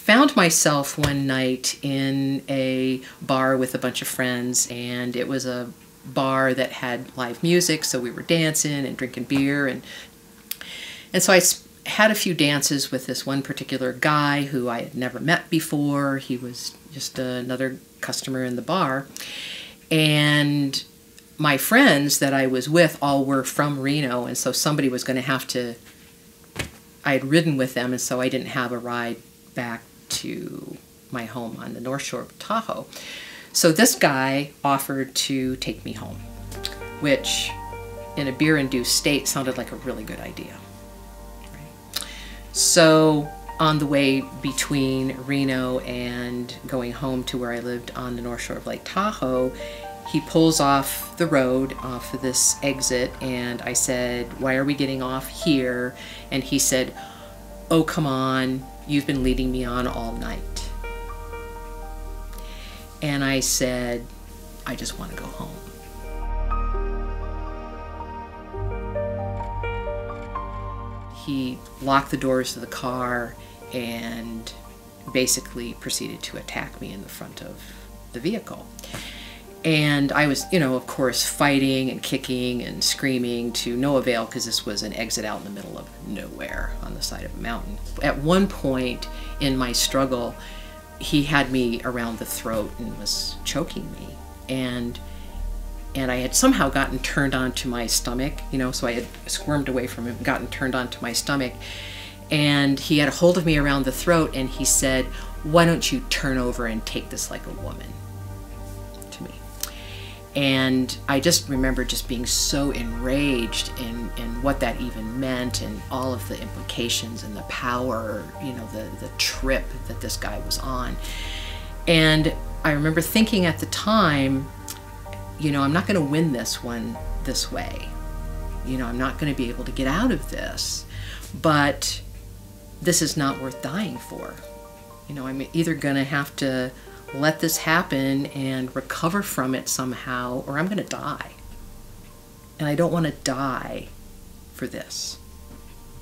found myself one night in a bar with a bunch of friends, and it was a bar that had live music, so we were dancing and drinking beer, and so I had a few dances with this one particular guy who I had never met before. He was just another customer in the bar, and my friends that I was with all were from Reno, and so somebody was going to have to, I had ridden with them, and so I didn't have a ride back to my home on the North Shore of Tahoe. So this guy offered to take me home, which in a beer-induced state sounded like a really good idea. Right? So on the way between Reno and going home to where I lived on the North Shore of Lake Tahoe, he pulls off the road, off of this exit, and I said, "Why are we getting off here?" And he said, "Oh, come on, you've been leading me on all night." And I said, "I just want to go home." He locked the doors of the car and basically proceeded to attack me in the front of the vehicle. And I was, you know, of course, fighting and kicking and screaming to no avail, because this was an exit out in the middle of nowhere on the side of a mountain. At one point in my struggle, he had me around the throat and was choking me. And I had somehow gotten turned onto my stomach, you know, so I had squirmed away from him, gotten turned onto my stomach. And he had a hold of me around the throat, and he said, "Why don't you turn over and take this like a woman?" to me. And I just remember just being so enraged in what that even meant, and all of the implications and the power, you know, the trip that this guy was on. And I remember thinking at the time, you know, I'm not going to win this one this way. You know, I'm not going to be able to get out of this, but this is not worth dying for. You know, I'm either going to have to let this happen and recover from it somehow, or I'm going to die. And I don't want to die for this,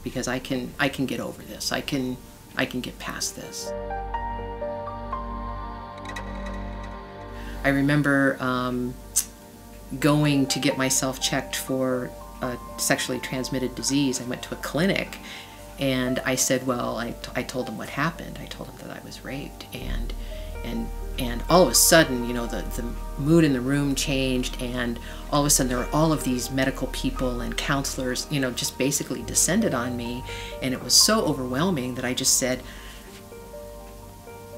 because I can get over this. I can get past this. I remember going to get myself checked for a sexually transmitted disease. I went to a clinic, and I said, well, I told them what happened. I told them that I was raped, and all of a sudden, you know, the mood in the room changed, and all of a sudden there were all of these medical people and counselors, you know, just basically descended on me, and it was so overwhelming that I just said,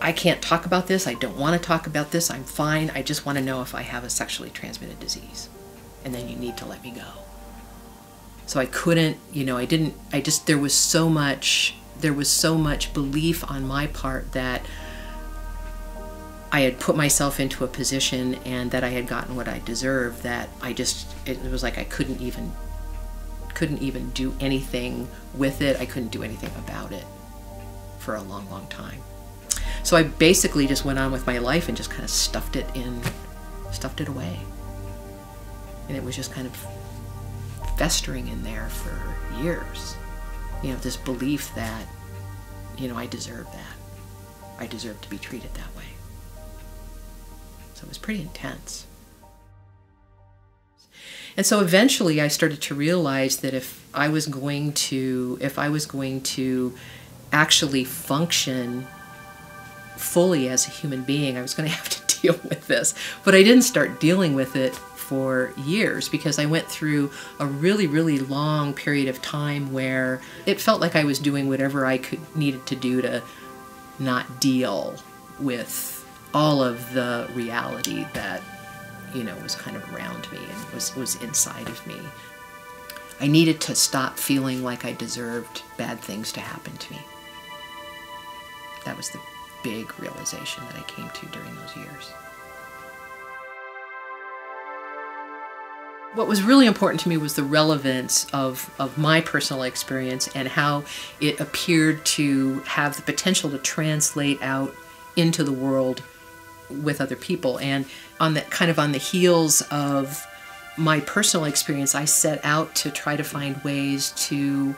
I can't talk about this. I don't want to talk about this. I'm fine. I just want to know if I have a sexually transmitted disease, and then you need to let me go. So I couldn't, you know, there was so much belief on my part that I had put myself into a position and that I had gotten what I deserved, that it was like I couldn't even do anything with it. I couldn't do anything about it for a long, long time. So I basically just went on with my life and just kind of stuffed it away. And it was just kind of festering in there for years. You know, this belief that, you know, I deserve that. I deserve to be treated that way. So it was pretty intense. And so eventually I started to realize that if I was going to actually function fully as a human being, I was going to have to deal with this. But I didn't start dealing with it for years, because I went through a really, really long period of time where it felt like I was doing whatever I needed to do to not deal with all of the reality that, you know, was kind of around me and was inside of me. I needed to stop feeling like I deserved bad things to happen to me. That was the big realization that I came to during those years. What was really important to me was the relevance of my personal experience and how it appeared to have the potential to translate out into the world with other people. And on the heels of my personal experience, I set out to try to find ways to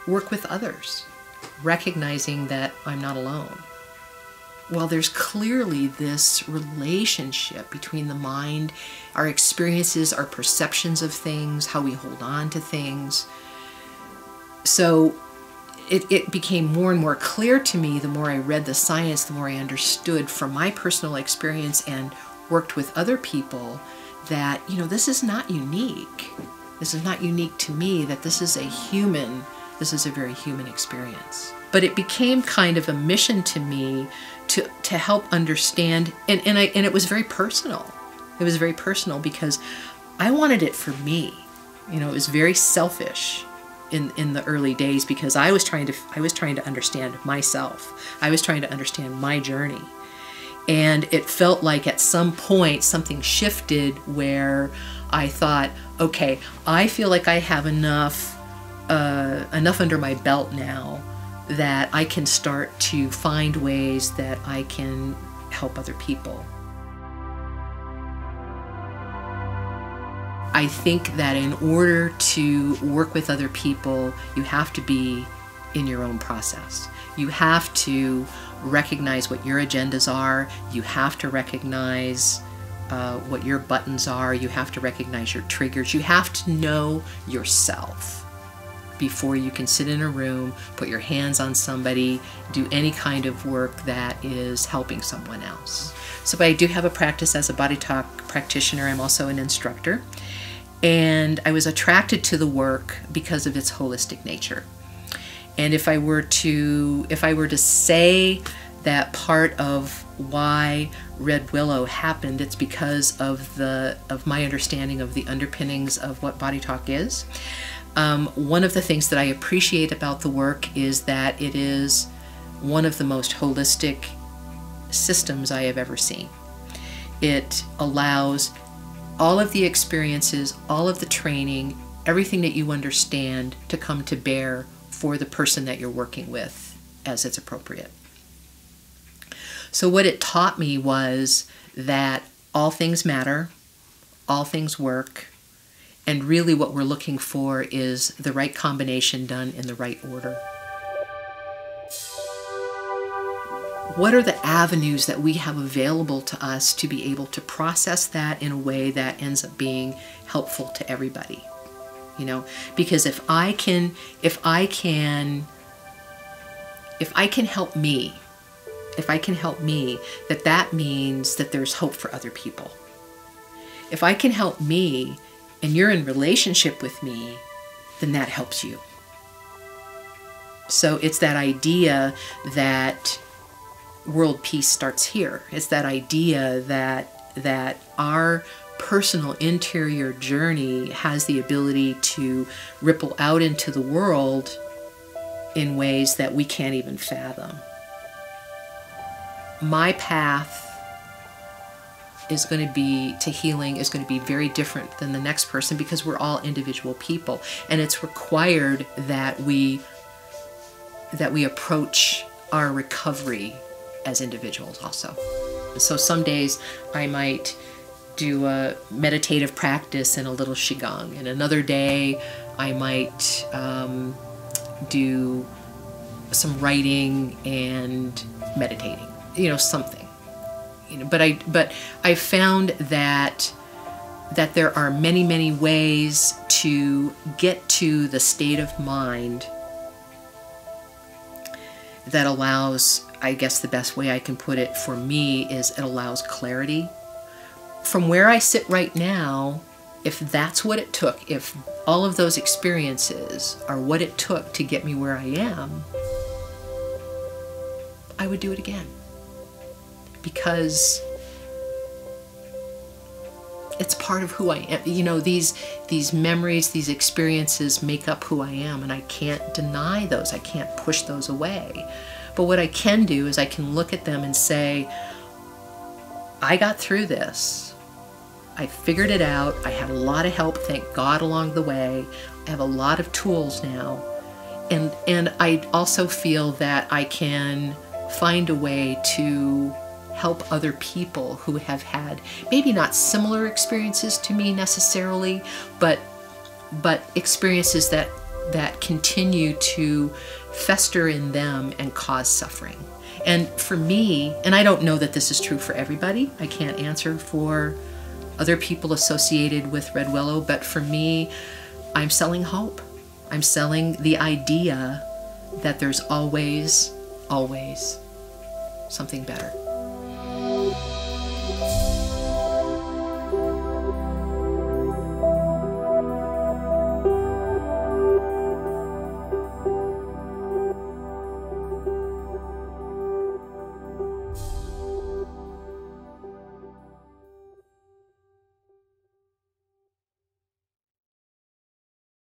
work with others recognizing that I'm not alone. Well, there's clearly this relationship between the mind, our experiences, our perceptions of things, how we hold on to things. So it became more and more clear to me the more I read the science, the more I understood from my personal experience and worked with other people that, you know, this is not unique. This is not unique to me, that this is a very human experience. But it became kind of a mission to me to help understand, and it was very personal. It was very personal because I wanted it for me. You know, it was very selfish in the early days because I was trying to understand myself. I was trying to understand my journey. And it felt like at some point something shifted where I thought, okay, I feel like I have enough under my belt now that I can start to find ways that I can help other people. I think that in order to work with other people, you have to be in your own process. You have to recognize what your agendas are. You have to recognize what your buttons are. You have to recognize your triggers. You have to know yourself before you can sit in a room, put your hands on somebody, do any kind of work that is helping someone else. So I do have a practice as a body talk practitioner. I'm also an instructor. And I was attracted to the work because of its holistic nature. And if I were to say that part of why Red Willow happened, it's because of my understanding of the underpinnings of what body talk is. One of the things that I appreciate about the work is that it is one of the most holistic systems I have ever seen. It allows all of the experiences, all of the training, everything that you understand to come to bear for the person that you're working with as it's appropriate. So what it taught me was that all things matter, all things work, and really what we're looking for is the right combination done in the right order. What are the avenues that we have available to us to be able to process that in a way that ends up being helpful to everybody? You know, because if I can help me, that means that there's hope for other people. If I can help me and you're in relationship with me, then that helps you. So it's that idea that world peace starts here. It's that idea that our personal interior journey has the ability to ripple out into the world in ways that we can't even fathom. My path is going to be to healing is going to be very different than the next person because we're all individual people, and it's required that we approach our recovery as individuals also. So some days I might do a meditative practice and a little qigong, and another day I might do some writing and meditating, you know, something, you know. But I found that there are many ways to get to the state of mind that allows, I guess the best way I can put it for me is it allows clarity. From where I sit right now, if that's what it took, if all of those experiences are what it took to get me where I am, I would do it again. Because it's part of who I am. You know, these memories, these experiences make up who I am, and I can't deny those. I can't push those away. But what I can do is I can look at them and say, I got through this. I figured it out. I had a lot of help, thank God, along the way. I have a lot of tools now. And I also feel that I can find a way to help other people who have had maybe not similar experiences to me necessarily, but experiences that that continue to fester in them and cause suffering. And for me, and I don't know that this is true for everybody, I can't answer for other people associated with Red Willow, but for me, I'm selling hope. I'm selling the idea that there's always, always something better.